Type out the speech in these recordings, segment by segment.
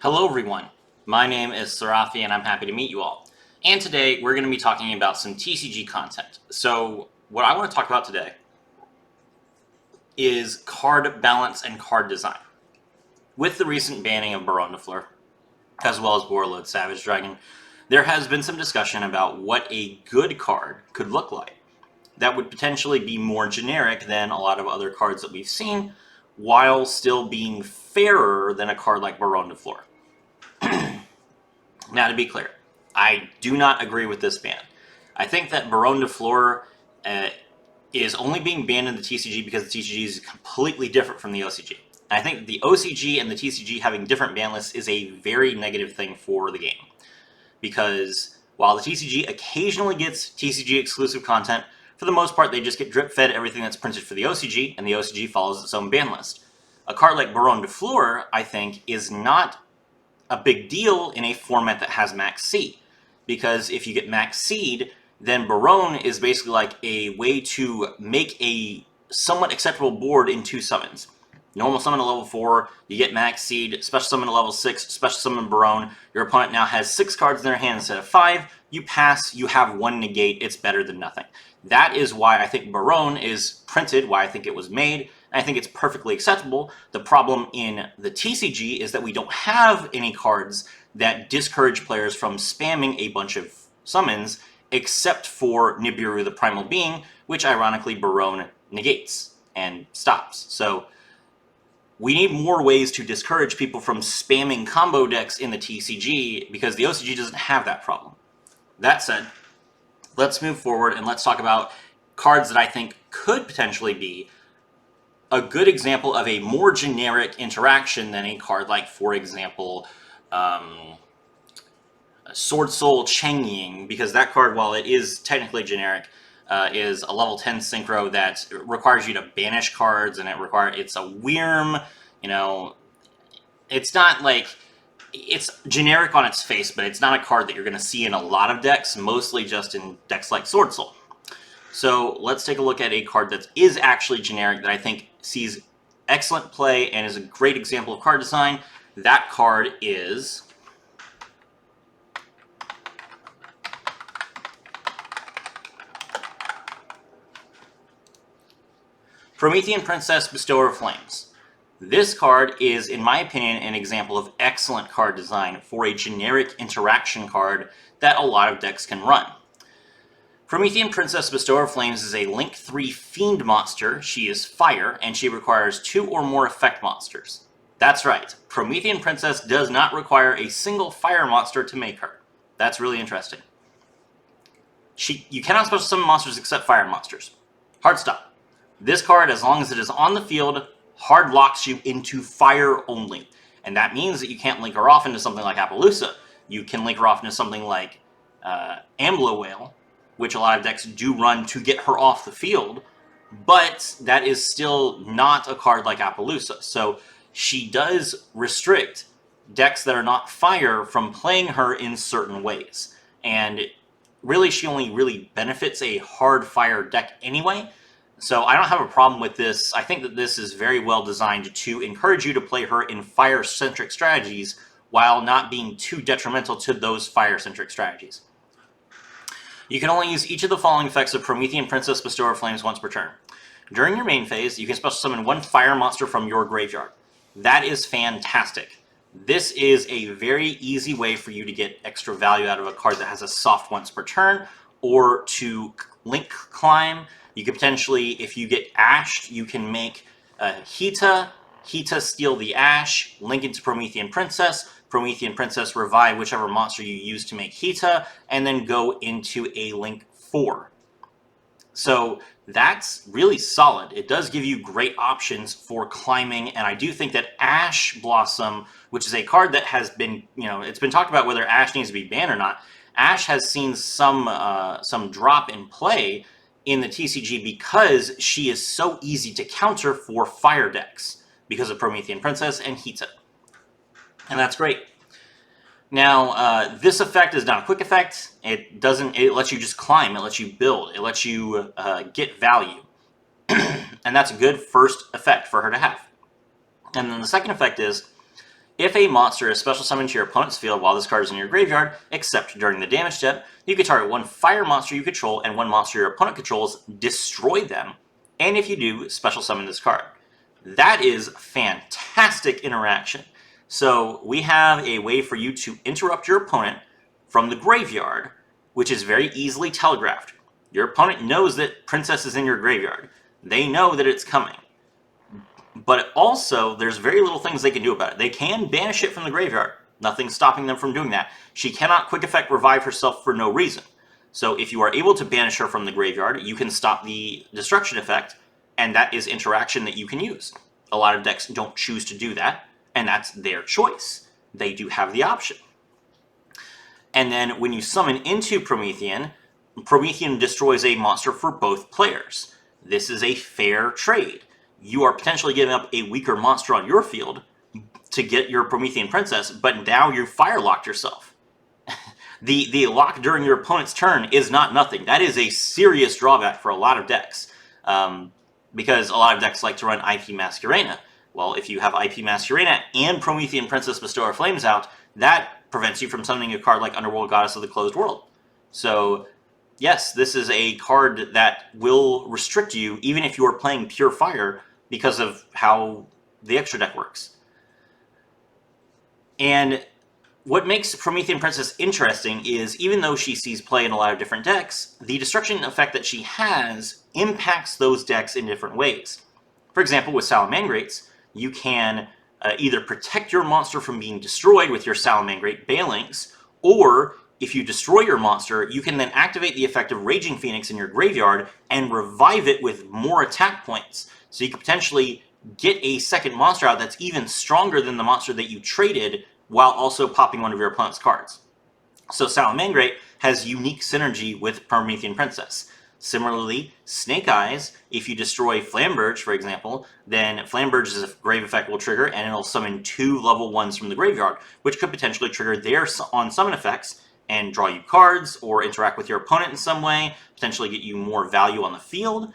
Hello everyone, my name is Sarafi and I'm happy to meet you all. And today we're going to be talking about some TCG content. So what I want to talk about today is card balance and card design. With the recent banning of Baron de Fleur, as well as Warlord Savage Dragon, there has been some discussion about what a good card could look like. That would potentially be more generic than a lot of other cards that we've seen, while still being fairer than a card like Baron de Fleur. Now, to be clear, I do not agree with this ban. I think that Baron de Fleur is only being banned in the TCG because the TCG is completely different from the OCG. I think the OCG and the TCG having different ban lists is a very negative thing for the game. Because while the TCG occasionally gets TCG exclusive content, for the most part they just get drip fed everything that's printed for the OCG, and the OCG follows its own ban list. A card like Baron de Fleur, I think, is not a big deal in a format that has max seed, because if you get max seed, then Baron is basically like a way to make a somewhat acceptable board in 2 summons. Normal summon to level 4, you get max seed, special summon to level 6, special summon Baron, your opponent now has 6 cards in their hand instead of 5, you pass, you have 1 negate, it's better than nothing. That is why I think Baron is printed, why I think it was made, and I think it's perfectly acceptable. The problem in the TCG is that we don't have any cards that discourage players from spamming a bunch of summons, except for Nibiru the Primal Being, which ironically Baron negates and stops. So we need more ways to discourage people from spamming combo decks in the TCG, because the OCG doesn't have that problem. That said, let's move forward and let's talk about cards that I think could potentially be a good example of a more generic interaction than a card like, for example, Sword Soul Changying, because that card, while it is technically generic, is a level 10 synchro that requires you to banish cards, and it's a Wyrm, it's not like, it's generic on its face, but it's not a card that you're going to see in a lot of decks, mostly just in decks like Sword Soul. So let's take a look at a card that is actually generic that I think sees excellent play and is a great example of card design. That card is Promethean Princess, Bestower of Flames. This card is, in my opinion, an example of excellent card design for a generic interaction card that a lot of decks can run. Promethean Princess, Bestower of Flames is a Link 3 Fiend monster. She is fire, and she requires 2 or more effect monsters. That's right, Promethean Princess does not require a single fire monster to make her. That's really interesting. You cannot special summon monsters except fire monsters. Hard stop. This card, as long as it is on the field, hard locks you into fire only. And that means that you can't link her off into something like Appaloosa. You can link her off into something like Amblo Whale, which a lot of decks do run to get her off the field, but that is still not a card like Appaloosa. So she does restrict decks that are not fire from playing her in certain ways. And really, she only really benefits a hard fire deck anyway. So I don't have a problem with this. I think that this is very well designed to encourage you to play her in fire-centric strategies while not being too detrimental to those fire-centric strategies. You can only use each of the following effects of Promethean Princess, Bestower of Flames once per turn. During your main phase, you can special summon 1 fire monster from your graveyard. That is fantastic. This is a very easy way for you to get extra value out of a card that has a soft once per turn, or to link climb. You could potentially, if you get ashed, you can make Hita steal the ash, link into Promethean Princess revive whichever monster you use to make Hita, and then go into a link 4. So that's really solid. It does give you great options for climbing, and I do think that Ash Blossom, which is a card that has been, it's been talked about whether Ash needs to be banned or not. Ash has seen some drop in play in the TCG because she is so easy to counter for fire decks because of Promethean Princess and Hita. And that's great. Now, this effect is not a quick effect. It lets you just climb, it lets you build, it lets you get value. And that's a good first effect for her to have. And then the second effect is, If a monster is special summoned to your opponent's field while this card is in your graveyard, except during the damage step, you can target one fire monster you control and one monster your opponent controls, destroy them, and if you do, special summon this card. That is fantastic interaction. So we have a way for you to interrupt your opponent from the graveyard, which is very easily telegraphed. Your opponent knows that Princess is in your graveyard. They know that it's coming. But also, there's very little things they can do about it. They can banish it from the graveyard. Nothing's stopping them from doing that. She cannot quick effect revive herself for no reason. So if you are able to banish her from the graveyard, you can stop the destruction effect, and that is interaction that you can use. A lot of decks don't choose to do that, and that's their choice. They do have the option. And then when you summon into Promethean, Promethean destroys a monster for both players. This is a fair trade. You are potentially giving up a weaker monster on your field to get your Promethean Princess, but now you fire locked yourself. The lock during your opponent's turn is not nothing. That is a serious drawback for a lot of decks, because a lot of decks like to run IP Masquerena. Well, if you have IP Masquerena and Promethean Princess Bestower Flames out, that prevents you from summoning a card like Underworld Goddess of the Closed World. So yes, this is a card that will restrict you even if you are playing pure fire, because of how the extra deck works. And what makes Promethean Princess interesting is, even though she sees play in a lot of different decks, the destruction effect that she has impacts those decks in different ways. For example, with Salamangrates, you can either protect your monster from being destroyed with your Salamangrate Balings, or if you destroy your monster, you can then activate the effect of Raging Phoenix in your graveyard and revive it with more attack points. So you could potentially get a second monster out that's even stronger than the monster that you traded, while also popping one of your opponent's cards. So Salamangrate has unique synergy with Promethean Princess. Similarly, Snake Eyes, if you destroy Flamberge, for example, then Flamberge's Grave Effect will trigger, and it'll summon 2 level 1s from the graveyard, which could potentially trigger their on-summon effects and draw you cards, or interact with your opponent in some way, potentially get you more value on the field.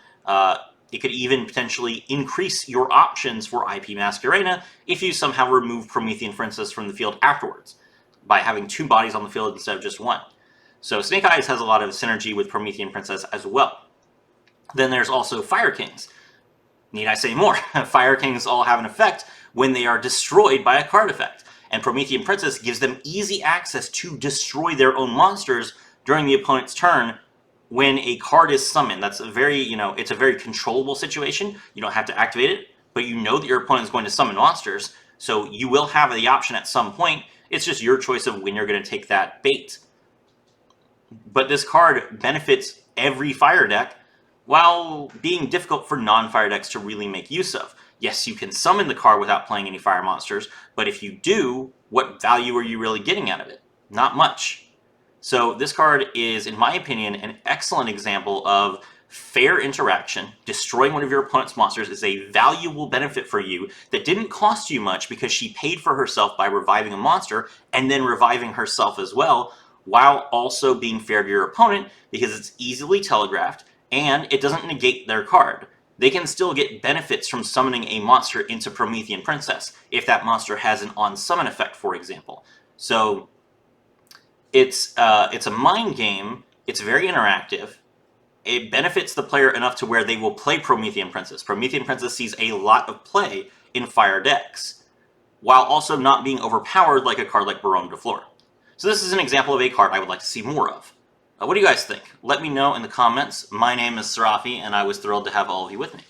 It could even potentially increase your options for IP Masquerena if you somehow remove Promethean Princess from the field afterwards, by having 2 bodies on the field instead of just 1. So Snake Eyes has a lot of synergy with Promethean Princess as well. Then there's also Fire Kings. Need I say more? Fire Kings all have an effect when they are destroyed by a card effect, and Promethean Princess gives them easy access to destroy their own monsters during the opponent's turn when a card is summoned. That's a very, it's a very controllable situation. You don't have to activate it, but you know that your opponent is going to summon monsters, so you will have the option at some point. It's just your choice of when you're going to take that bait. But this card benefits every fire deck, while being difficult for non-fire decks to really make use of. Yes, you can summon the card without playing any fire monsters, but if you do, what value are you really getting out of it? Not much. So this card is, in my opinion, an excellent example of fair interaction. Destroying one of your opponent's monsters is a valuable benefit for you that didn't cost you much, because she paid for herself by reviving a monster and then reviving herself as well, while also being fair to your opponent, because it's easily telegraphed and it doesn't negate their card. They can still get benefits from summoning a monster into Promethean Princess if that monster has an on-summon effect, for example. So it's a mind game. It's very interactive. It benefits the player enough to where they will play Promethean Princess. Promethean Princess sees a lot of play in fire decks, while also not being overpowered like a card like Baronne de Fleur. So this is an example of a card I would like to see more of. What do you guys think? Let me know in the comments. My name is Serafi, and I was thrilled to have all of you with me.